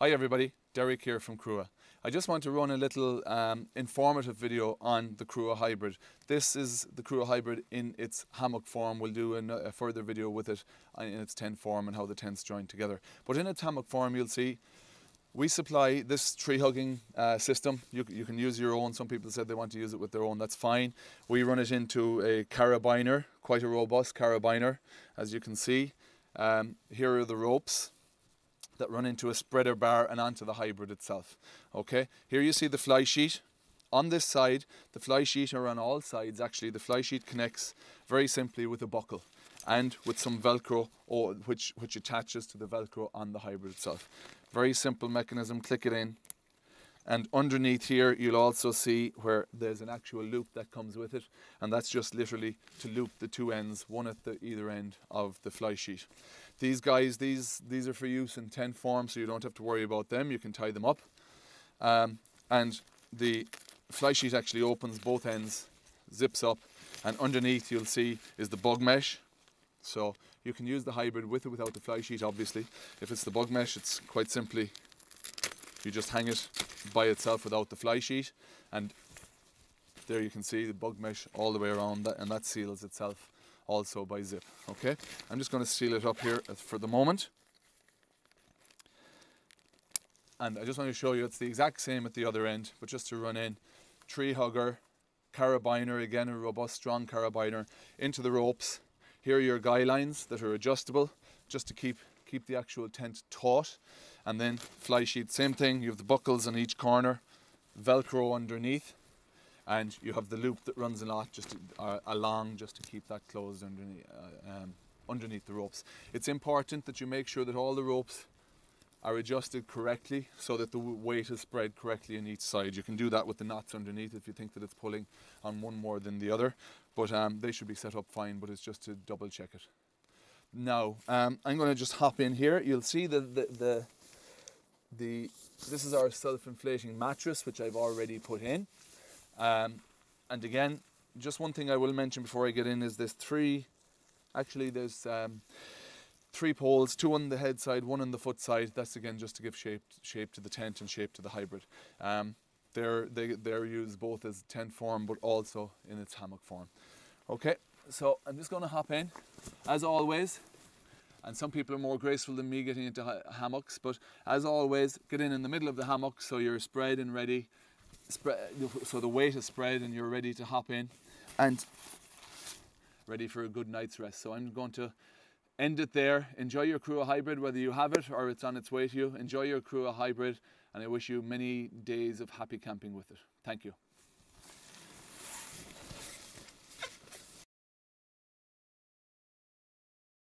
Hi everybody, Derek here from Crua. I just want to run a little informative video on the Crua Hybrid. This is the Crua Hybrid in its hammock form. We'll do a further video with it in its tent form and how the tents join together. But in its hammock form, you'll see we supply this tree hugging system. You can use your own. Some people said they want to use it with their own. That's fine. We run it into a carabiner, quite a robust carabiner, as you can see. Here are the ropes that run into a spreader bar and onto the hybrid itself. Okay, here you see the fly sheet. On this side, the fly sheet, or on all sides actually, the fly sheet connects very simply with a buckle and with some Velcro which attaches to the Velcro on the hybrid itself. Very simple mechanism, click it in. And underneath here, you'll also see where there's an actual loop that comes with it. And that's just literally to loop the two ends, one at the either end of the fly sheet. These guys, these are for use in tent form, so you don't have to worry about them. You can tie them up. And the fly sheet actually opens both ends, zips up, and underneath you'll see is the bug mesh. So you can use the hybrid with or without the fly sheet, obviously. If it's the bug mesh, it's quite simply, you just hang it by itself without the fly sheet, and there you can see the bug mesh all the way around that, and that seals itself also by zip. Okay, I'm just going to seal it up here for the moment, and I just want to show you it's the exact same at the other end, but just to run in, tree hugger, carabiner, again a robust strong carabiner into the ropes. Here are your guy lines that are adjustable just to keep the actual tent taut. And then fly sheet, same thing, you have the buckles on each corner, Velcro underneath, and you have the loop that runs along just to keep that closed underneath the ropes. It's important that you make sure that all the ropes are adjusted correctly so that the weight is spread correctly on each side. You can do that with the knots underneath if you think that it's pulling on one more than the other, but they should be set up fine, but it's just to double check it. Now, I'm going to just hop in here. You'll see this is our self-inflating mattress, which I've already put in. And again, just one thing I will mention before I get in is there's three poles, two on the head side, one on the foot side. That's again just to give shape to the tent and shape to the hybrid. They're used both as tent form, but also in its hammock form. Okay, so I'm just going to hop in, as always. And some people are more graceful than me getting into hammocks, but as always, get in the middle of the hammock so you're spread and ready. So the weight is spread and you're ready to hop in and ready for a good night's rest. So I'm going to end it there. Enjoy your Crua Hybrid, whether you have it or it's on its way to you. Enjoy your Crua Hybrid, and I wish you many days of happy camping with it. Thank you.